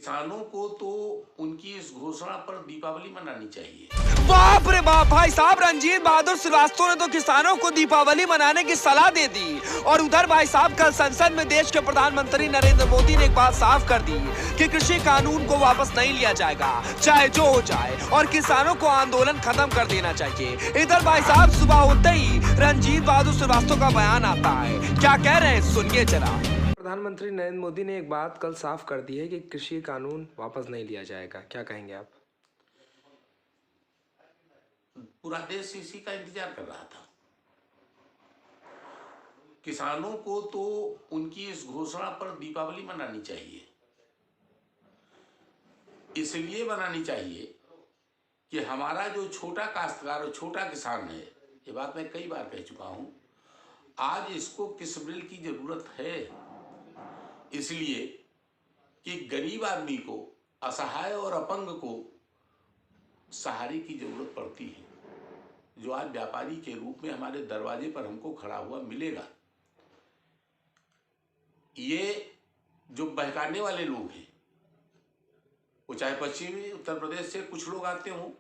किसानों को तो उनकी इस घोषणा पर दीपावली मनानी चाहिए। बाप रे बाप, भाई साहब रणजीत बहादुर श्रीवास्तव ने तो किसानों को दीपावली मनाने की सलाह दे दी। और उधर भाई साहब कल संसद में देश के प्रधानमंत्री नरेंद्र मोदी ने एक बात साफ कर दी कि कृषि कानून को वापस नहीं लिया जाएगा, चाहे जो हो जाए, और किसानों को आंदोलन खत्म कर देना चाहिए। इधर भाई साहब सुबह होते ही रणजीत बहादुर श्रीवास्तव का बयान आता है, क्या कह रहे हैं सुनिए जरा। प्रधानमंत्री नरेंद्र मोदी ने एक बात कल साफ कर दी है कि कृषि कानून वापस नहीं लिया जाएगा, क्या कहेंगे आप? पूरा देश इसी का इंतजार कर रहा था। किसानों को तो उनकी इस घोषणा पर दीपावली मनानी चाहिए। इसलिए मनानी चाहिए कि हमारा जो छोटा काश्तकार और छोटा किसान है, ये बात मैं कई बार कह चुका हूं, आज इसको किस बिल की जरूरत है? इसलिए कि गरीब आदमी को, असहाय और अपंग को सहारे की जरूरत पड़ती है, जो आज व्यापारी के रूप में हमारे दरवाजे पर हमको खड़ा हुआ मिलेगा। ये जो बहकाने वाले लोग हैं, वो चाहे पश्चिमी उत्तर प्रदेश से कुछ लोग आते हों,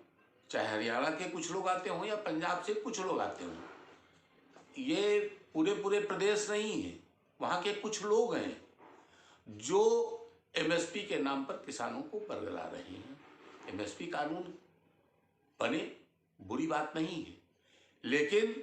चाहे हरियाणा के कुछ लोग आते हों, या पंजाब से कुछ लोग आते हों, ये पूरे प्रदेश नहीं है, वहाँ के कुछ लोग हैं जो एमएसपी के नाम पर किसानों को बरगला रहे हैं। एमएसपी कानून बने, बुरी बात नहीं है, लेकिन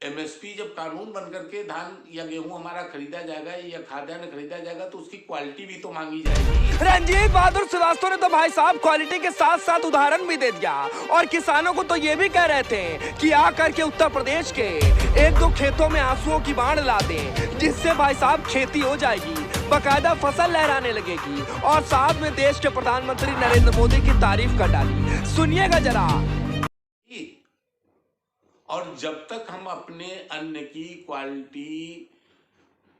एमएसपी जब कानून बन करके धान या गेहूं हमारा खरीदा जाएगा या खाद्यान्न खरीदा जाएगा तो उसकी क्वालिटी भी तो मांगी जाएगी। रणजीत बहादुर श्रीवास्तव ने तो भाई साहब क्वालिटी के साथ साथ उदाहरण भी दे दिया, और किसानों को तो ये भी कह रहे थे कि आकर के उत्तर प्रदेश के एक दो खेतों में आंसुओं की बाढ़ ला दें, जिससे भाई साहब खेती हो जाएगी, बकायदा फसल लहराने लगेगी। और साथ में देश के प्रधानमंत्री नरेंद्र मोदी की तारीफ कर डाली, सुनिएगा जरा। और जब तक हम अपने अन्न की क्वालिटी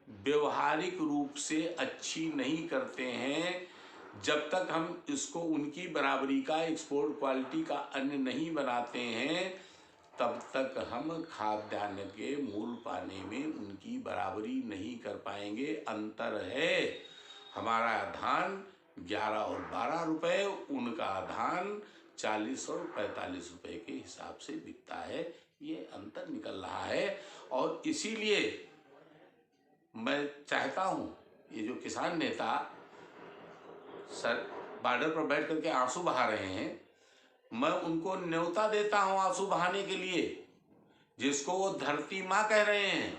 व्यवहारिक रूप से अच्छी नहीं करते हैं, जब तक हम इसको उनकी बराबरी का एक्सपोर्ट क्वालिटी का अन्न नहीं बनाते हैं, तब तक हम खाद्यान्न के मूल पाने में उनकी बराबरी नहीं कर पाएंगे। अंतर है, हमारा धान 11 और 12 रुपए, उनका धान 40 और 45 रुपए के हिसाब से बिकता है। ये अंतर निकल रहा है, और इसीलिए मैं चाहता हूं, ये जो किसान नेता सर बॉर्डर पर बैठ करके आंसू बहा रहे हैं, मैं उनको न्योता देता हूं आंसू बहाने के लिए। जिसको वो धरती माँ कह रहे हैं,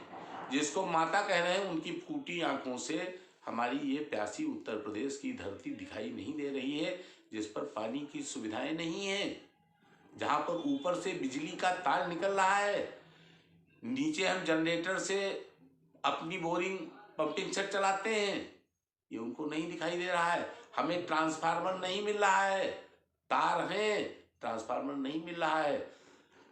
जिसको माता कह रहे हैं, उनकी फूटी आंखों से हमारी ये प्यासी उत्तर प्रदेश की धरती दिखाई नहीं दे रही है, जिस पर पानी की सुविधाएं नहीं है, जहां पर ऊपर से बिजली का तार निकल रहा है, नीचे हम जनरेटर से अपनी बोरिंग पंपिंग सेट चलाते हैं, ये उनको नहीं दिखाई दे रहा है। हमें ट्रांसफार्मर नहीं मिल रहा है, तार हैं, ट्रांसफार्मर नहीं मिल रहा है,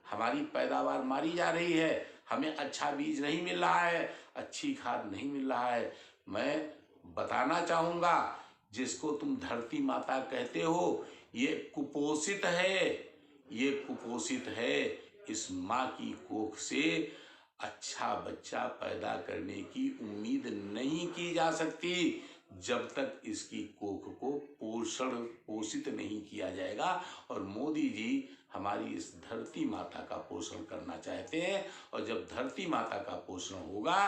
हमारी पैदावार मारी जा रही है, हमें अच्छा बीज नहीं मिल रहा है, अच्छी खाद नहीं मिल रहा है। मैं बताना चाहूँगा, जिसको तुम धरती माता कहते हो, ये कुपोषित है, ये कुपोषित है। इस माँ की कोख से अच्छा बच्चा पैदा करने की उम्मीद नहीं की जा सकती, जब तक इसकी कोख को पोषित नहीं किया जाएगा। और मोदी जी हमारी इस धरती माता का पोषण करना चाहते हैं, और जब धरती माता का पोषण होगा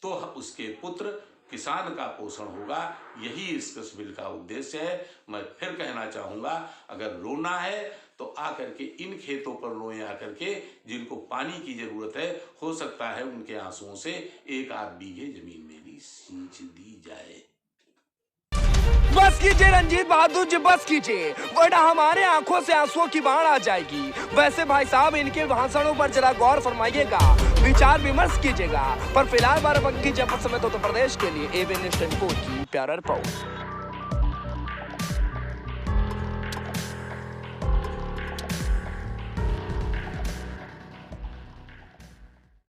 तो उसके पुत्र किसान का पोषण होगा। यही इस बिल का उद्देश्य है। मैं फिर कहना चाहूँगा, अगर रोना है तो आकर के इन खेतों पर रोएं, आकर के जिनको पानी की जरूरत है, हो सकता है उनके आंसुओं से 1-8 बीघे जमीन मेरी सींच दी जाए। बस कीजिए रणजीत बहादुर जी, बस कीजिए, वरना हमारे आंखों से आंसुओं की बाढ़ आ जाएगी। वैसे भाई साहब इनके भाषणों पर जरा गौर फरमाइएगा, विचार विमर्श कीजिएगा। पर फिलहाल बाराबंकी जनपद समेत उत्तर प्रदेश के लिए एबीएन न्यूज़ 24 की प्यारा रिपोर्ट।